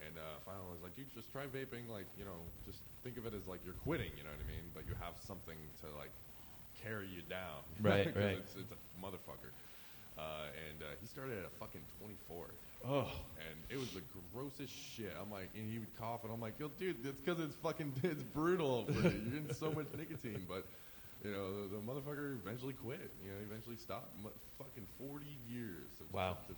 And finally, I was like, dude, just try vaping. Like, you know, just think of it as like you're quitting. You know what I mean? But you have something to like carry you down. Right. It's a motherfucker. And he started at a fucking 24. Oh. And it was the grossest shit. I'm like, and he would cough, and I'm like, yo, dude, it's because it's brutal for you. You're getting so much nicotine, but. You know, the motherfucker eventually quit. You know, he eventually stopped. Fucking 40 years of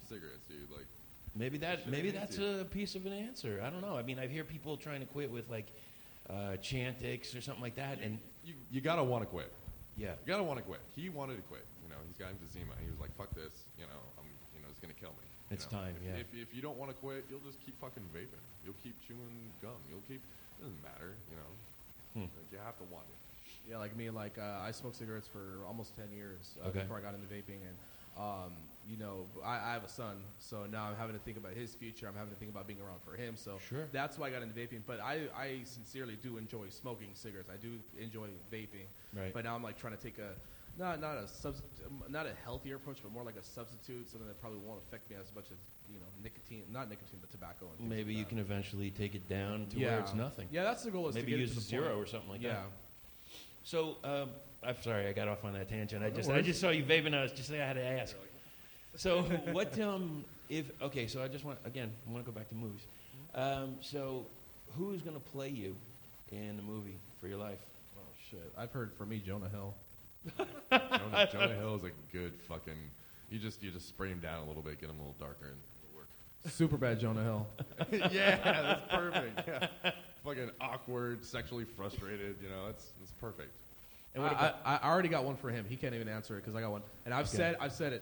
cigarettes, dude. Like, maybe that's a piece of an answer. I don't know. I mean, I hear people trying to quit with like Chantix or something like that, and you gotta want to quit. Yeah, you gotta want to quit. He wanted to quit. You know, he's got emphysema. He was like, "Fuck this." You know, it's gonna kill me. It's time. If you don't want to quit, you'll just keep fucking vaping. You'll keep chewing gum. It doesn't matter. You know, like, you have to want it. Yeah, like me, I smoked cigarettes for almost 10 years before I got into vaping, and you know, I have a son, so now I'm having to think about his future. I'm having to think about being around for him. So that's why I got into vaping. But I sincerely do enjoy smoking cigarettes. I do enjoy vaping. Right. But now I'm like trying to take not a healthier approach, but more like a substitute, something that probably won't affect me as much as not nicotine, but tobacco. And maybe like you can eventually take it down to where it's nothing. Yeah, that's the goal. Is maybe to get use it to zero or something like that. Yeah. So, I'm sorry, I got off on that tangent. I just saw you vaping. I had to ask. So, what, so I want to go back to movies. So, who's going to play you in the movie for your life? Oh, shit. I've heard, for me, Jonah Hill. Jonah Hill is a good fucking, you just spray him down a little bit, get him a little darker, and it'll work. Super bad Jonah Hill. Yeah, that's perfect. Yeah. Fucking awkward, sexually frustrated, you know, it's perfect. And I already got one for him. He can't even answer it because I got one. And I've said it.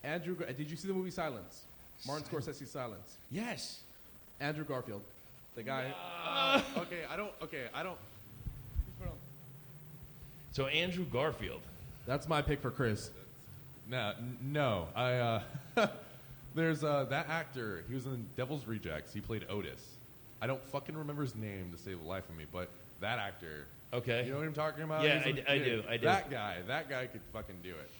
Andrew, did you see the movie Silence? Martin Scorsese's Silence. Yes. Andrew Garfield, the guy. Okay, I don't. So Andrew Garfield. That's my pick for Chris. No. There's that actor. He was in Devil's Rejects. He played Otis. I don't fucking remember his name to save the life of me, but that actor. Okay. You know what I'm talking about? Yeah, I do. That guy could fucking do it.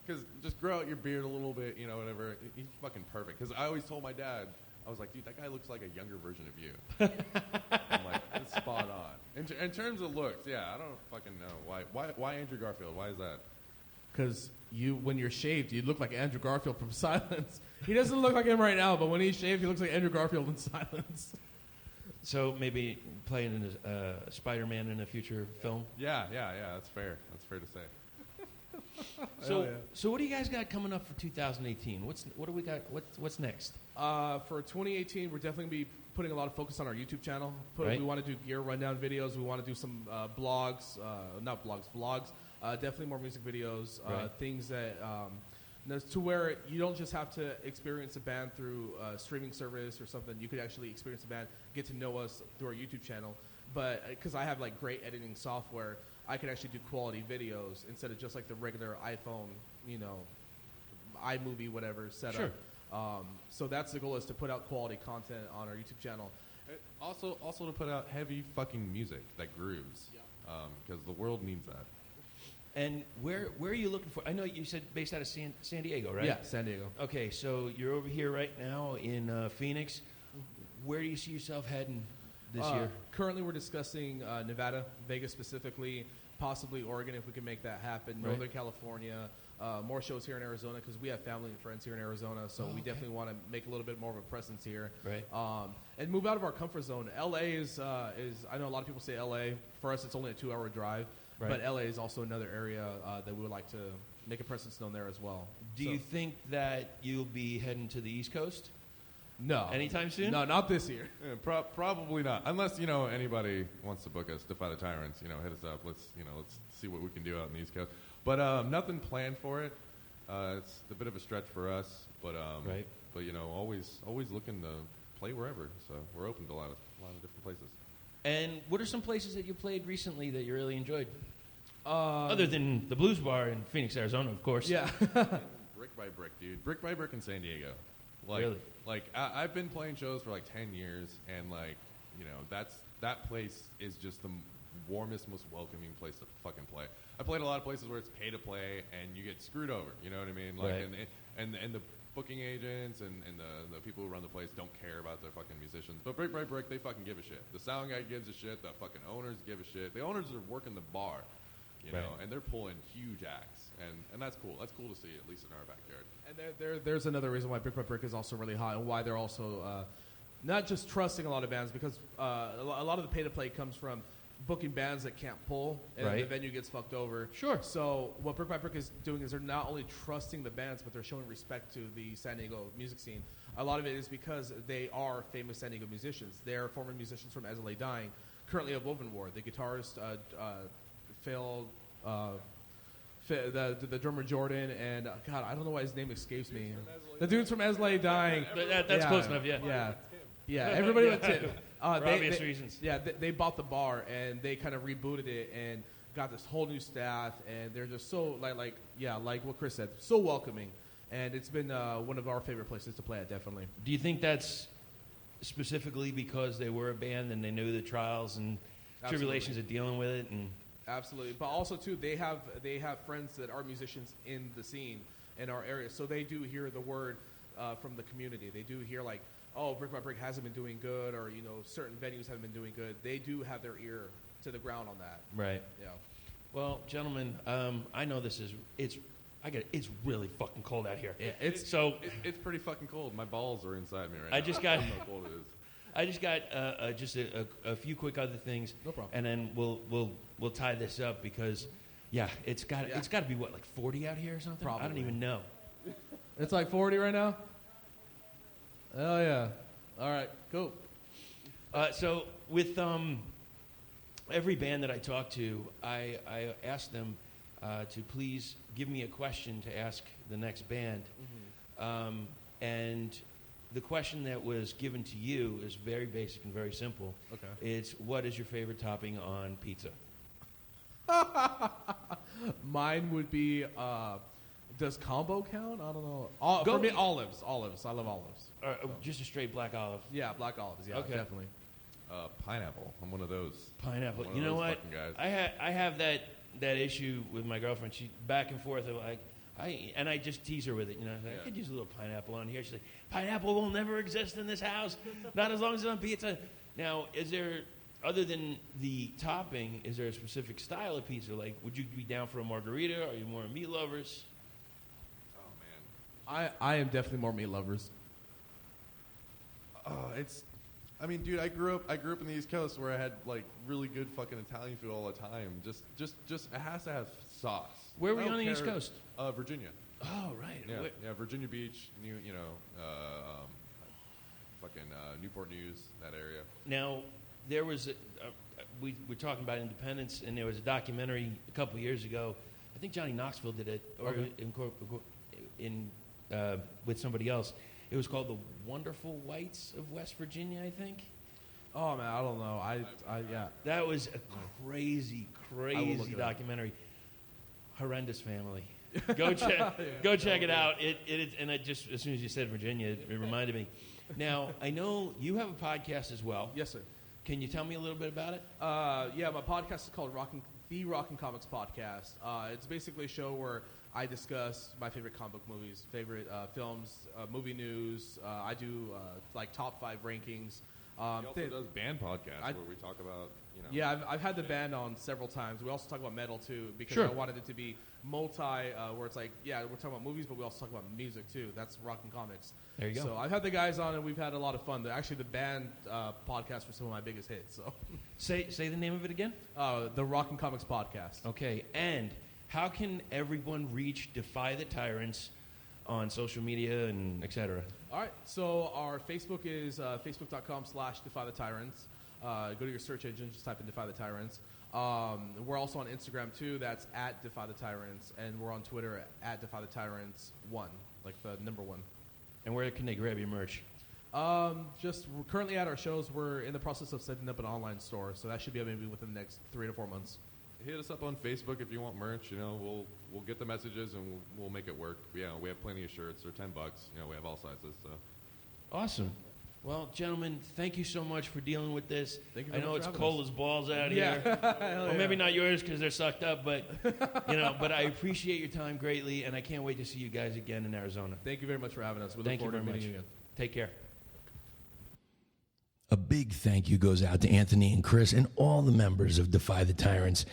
Because just grow out your beard a little bit, you know, whatever. He's fucking perfect. Because I always told my dad, I was like, dude, that guy looks like a younger version of you. I'm like, it's spot on. In terms of looks, yeah, I don't fucking know. Why Andrew Garfield? Why is that? Because when you're shaved, you look like Andrew Garfield from Silence. He doesn't look like him right now, but when he's shaved, he looks like Andrew Garfield in Silence. So maybe playing in Spider-Man in a future film? Yeah, that's fair. That's fair to say. So what do you guys got coming up for 2018? What do we got? What's next? For 2018, we're definitely going to be putting a lot of focus on our YouTube channel. We want to do gear rundown videos. We want to do some vlogs. Definitely more music videos. Things that to where you don't just have to experience a band through a streaming service or something. You could actually experience a band, get to know us through our YouTube channel. But because I have like great editing software, I can actually do quality videos instead of just like the regular iPhone, you know, iMovie, whatever setup. Sure. So that's the goal, is to put out quality content on our YouTube channel. Also to put out heavy fucking music that grooves, because the world needs that. And where are you looking for? I know you said based out of San Diego, right? Yeah, San Diego. Okay, so you're over here right now in Phoenix. Where do you see yourself heading this year? Currently, we're discussing Nevada, Vegas specifically, possibly Oregon if we can make that happen, Northern California, more shows here in Arizona because we have family and friends here in Arizona, so we definitely want to make a little bit more of a presence here. Right. And move out of our comfort zone. LA is I know a lot of people say LA. For us, it's only a 2-hour drive. Right. But LA is also another area that we would like to make a presence known there as well. Do you think that you'll be heading to the East Coast? No. Anytime soon? No, not this year. Yeah, probably not. Unless, anybody wants to book us, Defy the Tyrants, hit us up. Let's see what we can do out in the East Coast. But nothing planned for it. It's a bit of a stretch for us, but always looking to play wherever. So we're open to a lot of different places. And what are some places that you played recently that you really enjoyed? Other than the Blues Bar in Phoenix, Arizona, of course. Yeah. Brick by brick, dude. Brick by brick in San Diego. Really? I've been playing shows for 10 years, and that place is just the warmest, most welcoming place to fucking play. I played a lot of places where it's pay to play, and you get screwed over. You know what I mean? Right. And the booking agents and the people who run the place don't care about their fucking musicians. But Brick by Brick, they fucking give a shit. The sound guy gives a shit. The fucking owners give a shit. The owners are working the bar, you know, and they're pulling huge acts. And that's cool. That's cool to see, at least in our backyard. And there's another reason why Brick by Brick is also really hot, and why they're also not just trusting a lot of bands, because a lot of the pay-to-play comes from booking bands that can't pull, and the venue gets fucked over. Sure. So what Brick by Brick is doing is they're not only trusting the bands, but they're showing respect to the San Diego music scene. A lot of it is because they are famous San Diego musicians. They're former musicians from As I Lay Dying, currently of Woven War. The guitarist Phil, the drummer Jordan, and God, I don't know why his name escapes me. The dude's from As I Lay Dying. That's close enough, yeah. Yeah, everybody with Tim. For obvious reasons. Yeah, they bought the bar, and they kind of rebooted it and got this whole new staff, and they're just so, like what Chris said, so welcoming. And it's been one of our favorite places to play at, definitely. Do you think that's specifically because they were a band and they knew the trials and tribulations of dealing with it? And Absolutely. But also, too, they have friends that are musicians in the scene in our area, so they do hear the word from the community. They do hear, Brick by Brick hasn't been doing good, or certain venues haven't been doing good. They do have their ear to the ground on that. Right. Yeah. Well, gentlemen, I know it's really fucking cold out here. Yeah, it's pretty fucking cold. My balls are inside me right now. I don't know how cold it is. I just got just a few quick other things. No problem. And then we'll tie this up because it's got to be 40 out here or something. Probably. I don't even know. It's 40 right now. Oh yeah. All right. Cool. So with every band that I talk to, I ask them to please give me a question to ask the next band. Mm-hmm. And the question that was given to you is very basic and very simple. Okay. It's, what is your favorite topping on pizza? Mine would be, does combo count? I don't know. Go- For me, olives. Olives. I love olives. Just a straight black olive. Yeah, black olives. Yeah, Okay. definitely. Pineapple. I'm one of those. Pineapple. One of You know those what? fucking guys. I have that issue with my girlfriend. She back and forth. I just tease her with it. You know, I could use a little pineapple on here. She's like, pineapple will never exist in this house, not as long as it's on pizza. Now, is there, other than the topping, is there a specific style of pizza? Like, would you be down for a margarita? Are you more meat lovers? Oh man. I am definitely more meat lovers. I mean, dude, I grew up in the East Coast where I had like really good fucking Italian food all the time. Just it has to have sauce. Where were I you don't on the East care- Coast? Virginia. Oh, right. Yeah, Wait, yeah, Virginia Beach, fucking Newport News, that area. Now, there was we were talking about independence, and there was a documentary a couple of years ago. I think Johnny Knoxville did it, or with somebody else. It was called The Wonderful Whites of West Virginia, I think. Oh man, I don't know. Yeah. That was a crazy documentary. Horrendous family. Go check it out. And I just, as soon as you said Virginia, it reminded me. Now, I know you have a podcast as well. Yes, sir. Can you tell me a little bit about it? Yeah, my podcast is called The Rockin' Comics Podcast. It's basically a show where I discuss my favorite comic book movies, favorite films, movie news. I do like top 5 rankings. He also does band podcasts where we talk about, you know. Yeah, I've had the band on several times. We also talk about metal too because Sure. I wanted it to be multi, where it's like, yeah, we're talking about movies, but we also talk about music too. That's Rockin' Comics. There you go. So I've had the guys on, and we've had a lot of fun. Actually, the band podcast were some of my biggest hits. So Say the name of it again. The Rockin' Comics Podcast. Okay, and how can everyone reach Defy the Tyrants on social media and et cetera? All right, so our Facebook is facebook.com/Defy the Tyrants. Go to your search engine, just type in Defy the Tyrants. We're also on Instagram too. That's at Defy the Tyrants, and we're on Twitter at Defy the Tyrants 1, like the number 1. And where can they grab your merch? Just we're currently at our shows. We're in the process of setting up an online store, so that should be maybe within the next 3 to 4 months. Hit us up on Facebook if you want merch. You know, we'll get the messages and we'll make it work. Yeah, we have plenty of shirts. They're $10. You know, we have all sizes. So. Awesome. Well, gentlemen, thank you so much for dealing with this. Thank you I very know much it's for having cold us. as balls out Yeah. here. Hell Well, yeah. maybe not yours because they're sucked up, but but I appreciate your time greatly, and I can't wait to see you guys again in Arizona. Thank you very much for having us. We Thank you look forward very to meeting much. you again. Take care. A big thank you goes out to Anthony and Chris and all the members of Defy the Tyrants.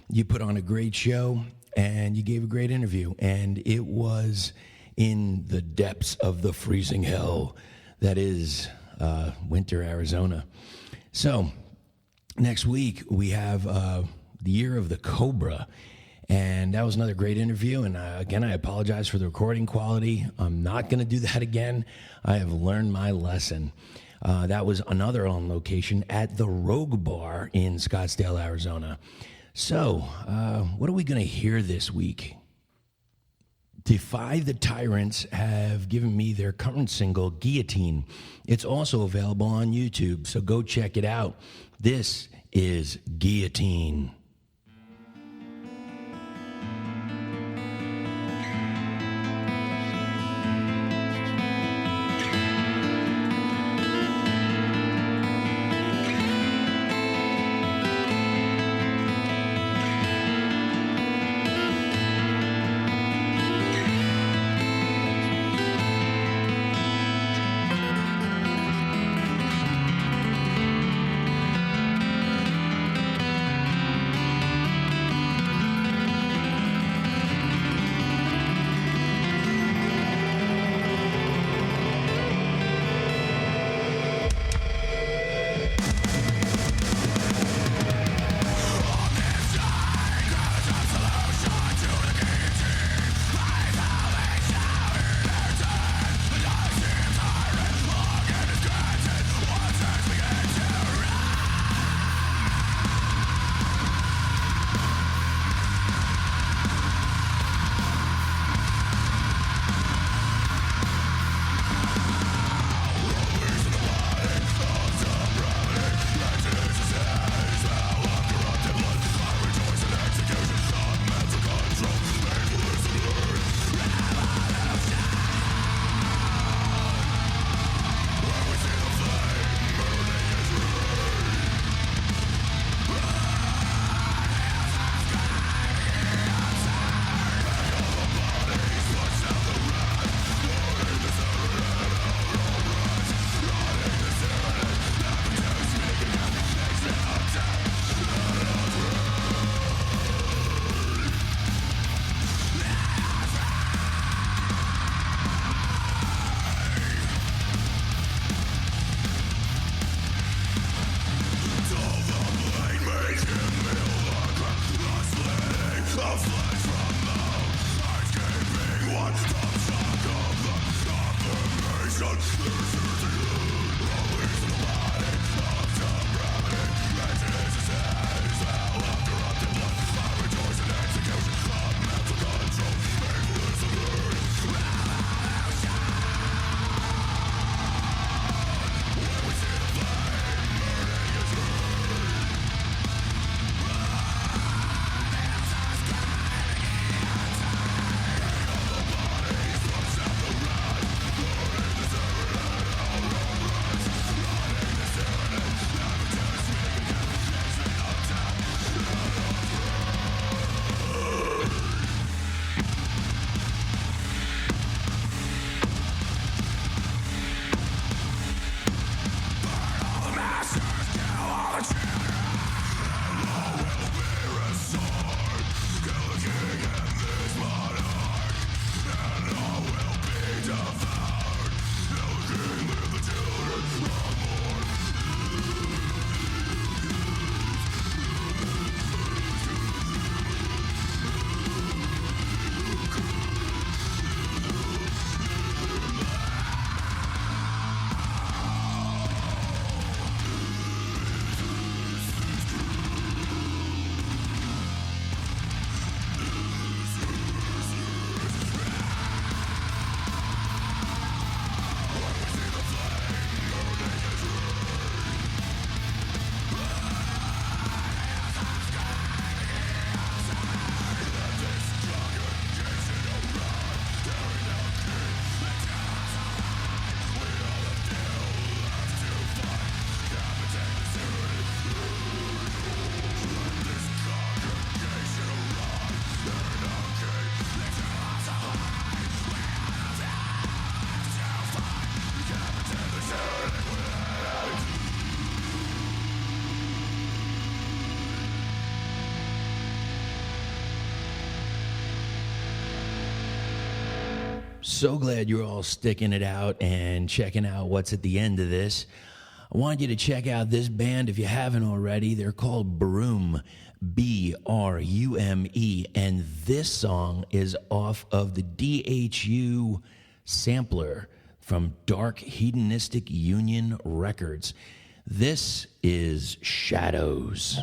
You put on a great show, and you gave a great interview, and it was in the depths of the freezing hell that is winter Arizona. So next week we have the Year of the Cobra, and that was another great interview. And again, I apologize for the recording quality. I'm not going to do that again. I have learned my lesson. That was another on location at the Rogue Bar in Scottsdale, Arizona. So, what are we going to hear this week? Defy the Tyrants have given me their current single, Guillotine. It's also available on YouTube, so go check it out. This is Guillotine. So glad you're all sticking it out and checking out what's at the end of this. I want you to check out this band if you haven't already. They're called Brume, B-R-U-M-E, and this song is off of the DHU sampler from Dark Hedonistic Union Records. This is Shadows.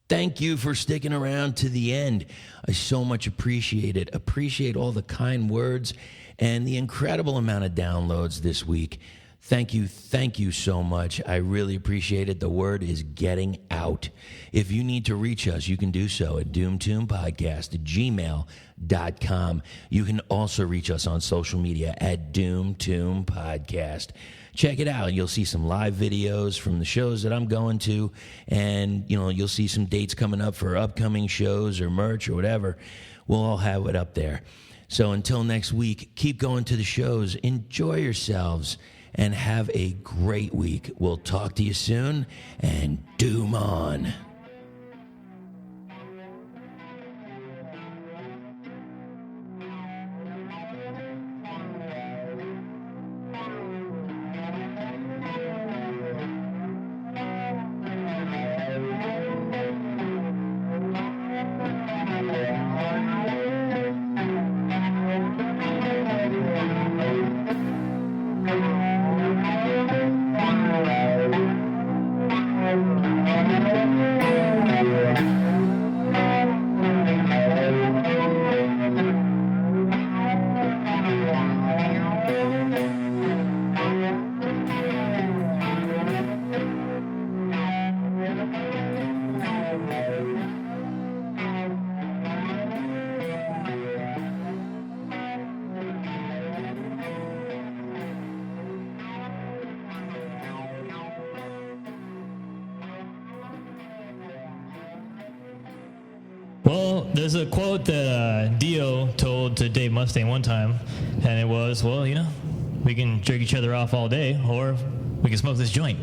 Thank you for sticking around to the end. I so much appreciate it. Appreciate all the kind words and the incredible amount of downloads this week. Thank you so much. I really appreciate it. The word is getting out. If you need to reach us, you can do so at doomtombpodcast@gmail.com. You can also reach us on social media at doomtombpodcast. Check it out. You'll see some live videos from the shows that I'm going to, and you'll see some dates coming up for upcoming shows or merch or whatever. We'll all have it up there. So until next week, keep going to the shows, enjoy yourselves, and have a great week. We'll talk to you soon, and doom on. Well, there's a quote that Dio told to Dave Mustaine one time, and it was, well, we can jerk each other off all day, or we can smoke this joint.